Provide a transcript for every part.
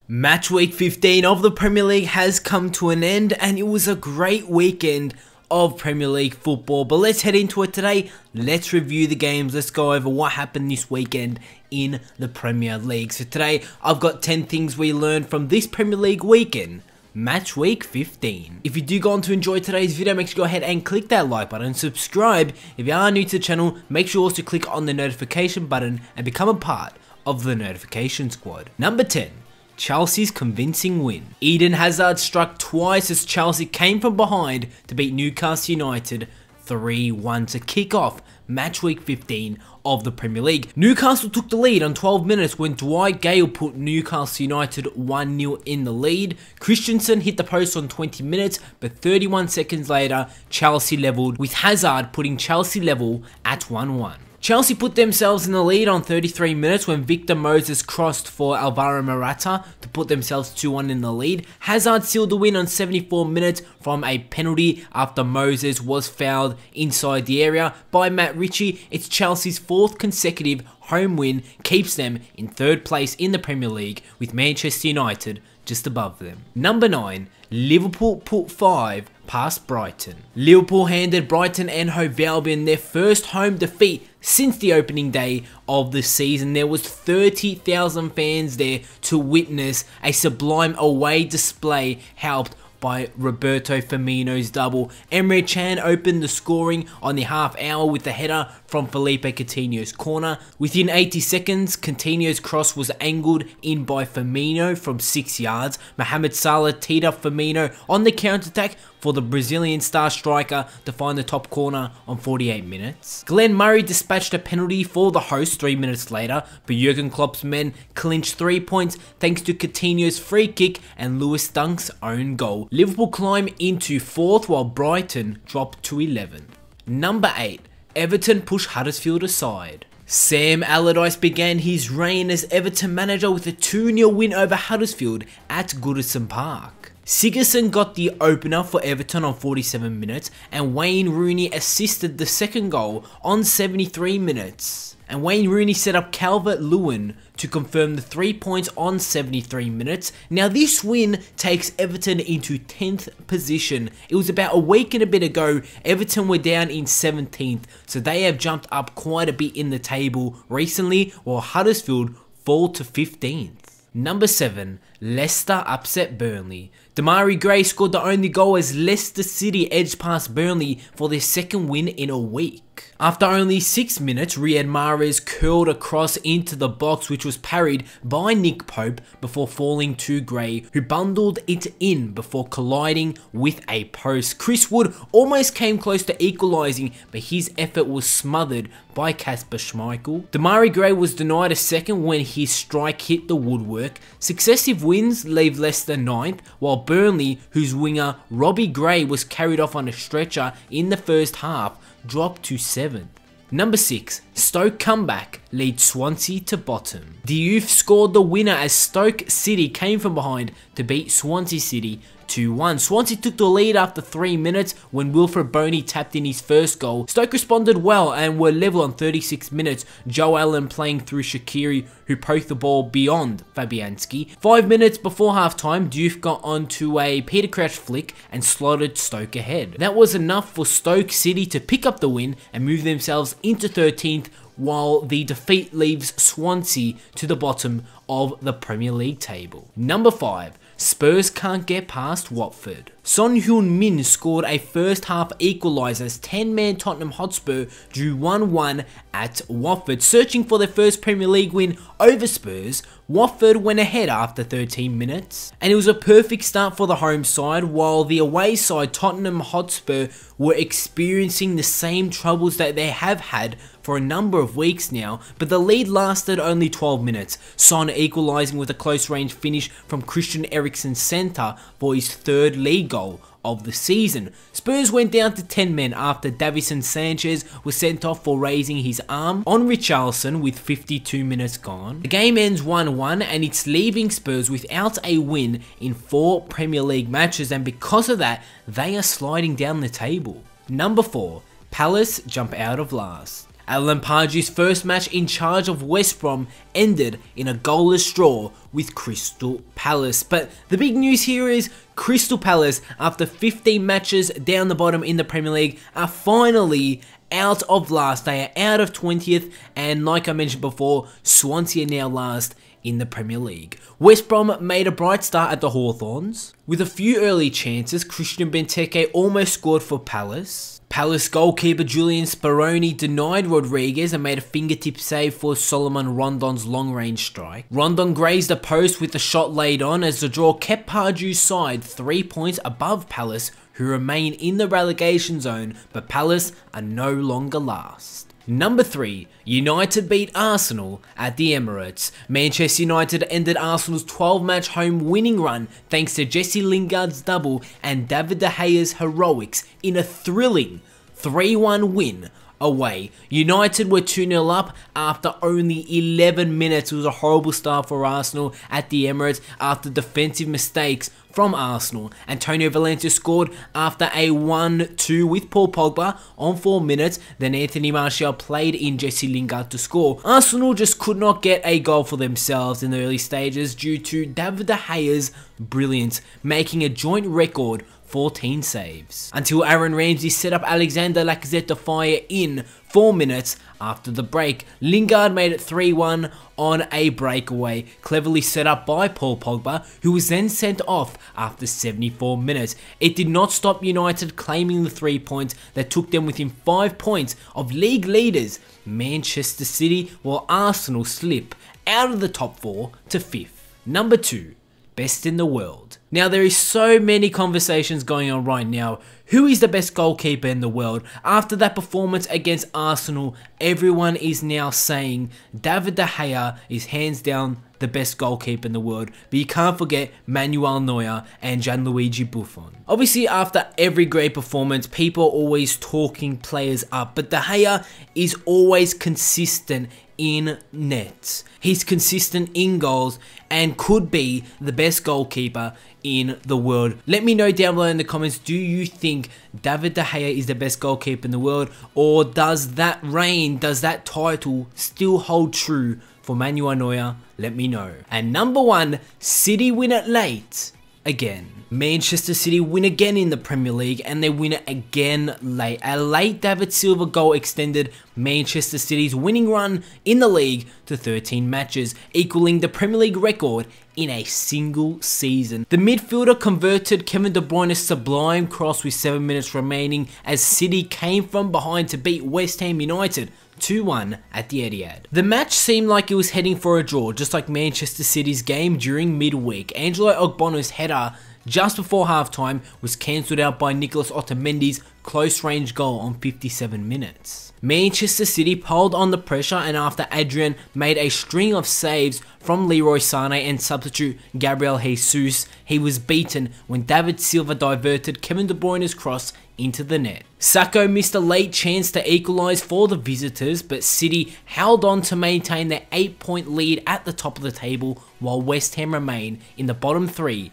Match week 15 of the Premier League has come to an end, and it was a great weekend of Premier League football. But let's head into it today. Let's review the games. Let's go over what happened this weekend in the Premier League. So today I've got 10 things we learned from this Premier League weekend. Match week 15. If you do go on to enjoy today's video, make sure you go ahead and click that like button and subscribe. If you are new to the channel, make sure you also click on the notification button and become a part of the notification squad. Number 10. Chelsea's convincing win. Eden Hazard struck twice as Chelsea came from behind to beat Newcastle United 3-1 to kick off match week 15 of the Premier League. Newcastle took the lead on 12 minutes when Dwight Gale put Newcastle United 1-0 in the lead. Christensen hit the post on 20 minutes, but 31 seconds later, Chelsea levelled, with Hazard putting Chelsea level at 1-1. Chelsea put themselves in the lead on 33 minutes when Victor Moses crossed for Alvaro Morata to put themselves 2-1 in the lead. Hazard sealed the win on 74 minutes from a penalty after Moses was fouled inside the area by Matt Ritchie. It's Chelsea's fourth consecutive home win, keeps them in third place in the Premier League, with Manchester United just above them. Number 9. Liverpool put 5 past Brighton. Liverpool handed Brighton and Hove Albion their first home defeat since the opening day of the season. There was 30,000 fans there to witness a sublime away display, helped by Roberto Firmino's double. Emre Can opened the scoring on the half hour with the header from Felipe Coutinho's corner. Within 80 seconds, Coutinho's cross was angled in by Firmino from 6 yards. Mohamed Salah teed up Firmino on the counter-attack for the Brazilian star striker to find the top corner on 48 minutes. Glenn Murray dispatched a penalty for the hosts 3 minutes later, but Jurgen Klopp's men clinched 3 points thanks to Coutinho's free kick and Lewis Dunk's own goal. Liverpool climb into 4th while Brighton drop to 11th. Number 8. Everton push Huddersfield aside. Sam Allardyce began his reign as Everton manager with a 2-0 win over Huddersfield at Goodison Park. Sigurdsson got the opener for Everton on 47 minutes, and Wayne Rooney assisted the second goal on 73 minutes. And Wayne Rooney set up Calvert-Lewin to confirm the 3 points on 73 minutes. Now this win takes Everton into 10th position. It was about a week and a bit ago, Everton were down in 17th, so they have jumped up quite a bit in the table recently, while Huddersfield fall to 15th. Number 7. Leicester upset Burnley. Demarai Gray scored the only goal as Leicester City edged past Burnley for their second win in a week. After only 6 minutes, Riyad Mahrez curled across into the box, which was parried by Nick Pope before falling to Gray, who bundled it in before colliding with a post. Chris Wood almost came close to equalising, but his effort was smothered by Kasper Schmeichel. Demarai Gray was denied a second when his strike hit the woodwork. Successive wins leave Leicester 9th, while Burnley, whose winger Robbie Gray was carried off on a stretcher in the first half, dropped to 7th. Number 6. Stoke comeback leads Swansea to bottom. The youth scored the winner as Stoke City came from behind to beat Swansea City 2-1. Swansea took the lead after 3 minutes when Wilfred Boney tapped in his first goal. Stoke responded well and were level on 36 minutes, Joe Allen playing through Shaqiri, who poked the ball beyond Fabianski. 5 minutes before halftime, Diouf got onto a Peter Crouch flick and slotted Stoke ahead. That was enough for Stoke City to pick up the win and move themselves into 13th, while the defeat leaves Swansea to the bottom of the Premier League table. Number 5. Spurs can't get past Watford. Son Heung-min scored a first half equaliser as 10-man Tottenham Hotspur drew 1-1 at Watford. Searching for their first Premier League win over Spurs, Watford went ahead after 13 minutes. And it was a perfect start for the home side, while the away side Tottenham Hotspur were experiencing the same troubles that they have had for a number of weeks now, but the lead lasted only 12 minutes. Son equalising with a close range finish from Christian Eriksen's centre for his third league goal of the season. Spurs went down to 10 men after Davison Sanchez was sent off for raising his arm on Richarlison with 52 minutes gone. The game ends 1-1 and it's leaving Spurs without a win in 4 Premier League matches, and because of that, they are sliding down the table. Number 4. Palace jump out of last. Alan Pardew's first match in charge of West Brom ended in a goalless draw with Crystal Palace. But the big news here is Crystal Palace, after 15 matches down the bottom in the Premier League, are finally out of last. They are out of 20th, and like I mentioned before, Swansea now last in the Premier League. West Brom made a bright start at the Hawthorns. With a few early chances, Christian Benteke almost scored for Palace. Palace goalkeeper Julian Speroni denied Rodriguez and made a fingertip save for Solomon Rondon's long-range strike. Rondon grazed the post with the shot laid on as the draw kept Pardew's side 3 points above Palace, who remain in the relegation zone, but Palace are no longer last. Number 3, United beat Arsenal at the Emirates. Manchester United ended Arsenal's 12-match home winning run thanks to Jesse Lingard's double and David De Gea's heroics in a thrilling 3-1 win away. United were 2-0 up after only 11 minutes. It was a horrible start for Arsenal at the Emirates after defensive mistakes from Arsenal. Antonio Valencia scored after a 1-2 with Paul Pogba on 4 minutes. Then Anthony Martial played in Jesse Lingard to score. Arsenal just could not get a goal for themselves in the early stages due to David De Gea's brilliance, making a joint record 14 saves. Until Aaron Ramsey set up Alexander Lacazette to fire in 4 minutes after the break. Lingard made it 3-1 on a breakaway, cleverly set up by Paul Pogba, who was then sent off after 74 minutes. It did not stop United claiming the 3 points that took them within 5 points of league leaders Manchester City, while Arsenal slip out of the top 4 to 5th. Number 2, best in the world. Now there is so many conversations going on right now. Who is the best goalkeeper in the world? After that performance against Arsenal, everyone is now saying David De Gea is hands down the best goalkeeper in the world, but you can't forget Manuel Neuer and Gianluigi Buffon. Obviously, after every great performance, people are always talking players up, but De Gea is always consistent in nets. He's consistent in goals and could be the best goalkeeper in the world. Let me know down below in the comments, do you think David De Gea is the best goalkeeper in the world, or does that reign, does that title still hold true for Manuel Neuer? Let me know. And number 1, City win it late again. Manchester City win again in the Premier League, and they win it again late. A late David Silva goal extended Manchester City's winning run in the league to 13 matches, equaling the Premier League record in a single season. The midfielder converted Kevin De Bruyne's sublime cross with 7 minutes remaining as City came from behind to beat West Ham United 2-1 at the Etihad. The match seemed like it was heading for a draw, just like Manchester City's game during midweek. Angelo Ogbono's header just before halftime was cancelled out by Nicolas Otamendi's close-range goal on 57 minutes. Manchester City piled on the pressure, and after Adrian made a string of saves from Leroy Sané and substitute Gabriel Jesus, he was beaten when David Silva diverted Kevin De Bruyne's cross into the net. Sacco missed a late chance to equalise for the visitors, but City held on to maintain their 8-point lead at the top of the table, while West Ham remain in the bottom 3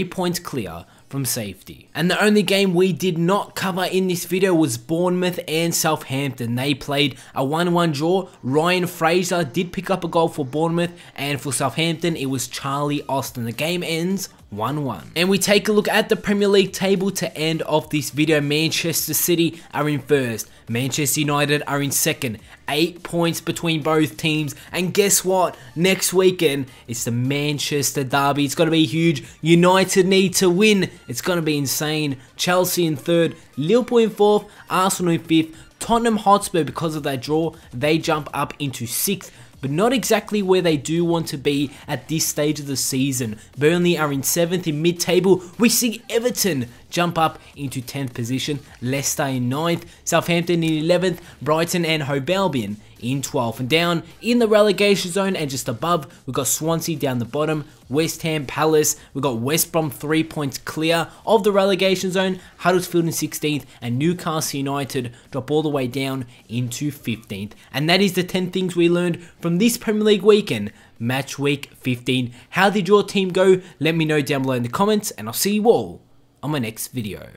points clear from safety. And the only game we did not cover in this video was Bournemouth and Southampton. They played a 1-1 draw. Ryan Fraser did pick up a goal for Bournemouth, and for Southampton it was Charlie Austin. The game ends 1-1. And we take a look at the Premier League table to end off this video. Manchester City are in first. Manchester United are in second. 8 points between both teams. And guess what? Next weekend, it's the Manchester derby. It's going to be huge. United need to win. It's going to be insane. Chelsea in third. Liverpool in fourth. Arsenal in fifth. Tottenham Hotspur, because of that draw, they jump up into sixth, but not exactly where they do want to be at this stage of the season. Burnley are in 7th in mid-table. We see Everton jump up into 10th position, Leicester in 9th, Southampton in 11th, Brighton and Hove Albion in 12th. And down in the relegation zone and just above, we've got Swansea down the bottom, West Ham, Palace, we've got West Brom 3 points clear of the relegation zone, Huddersfield in 16th, and Newcastle United drop all the way down into 15th. And that is the 10 things we learned from this Premier League weekend, Match Week 15. How did your team go? Let me know down below in the comments, and I'll see you all on my next video.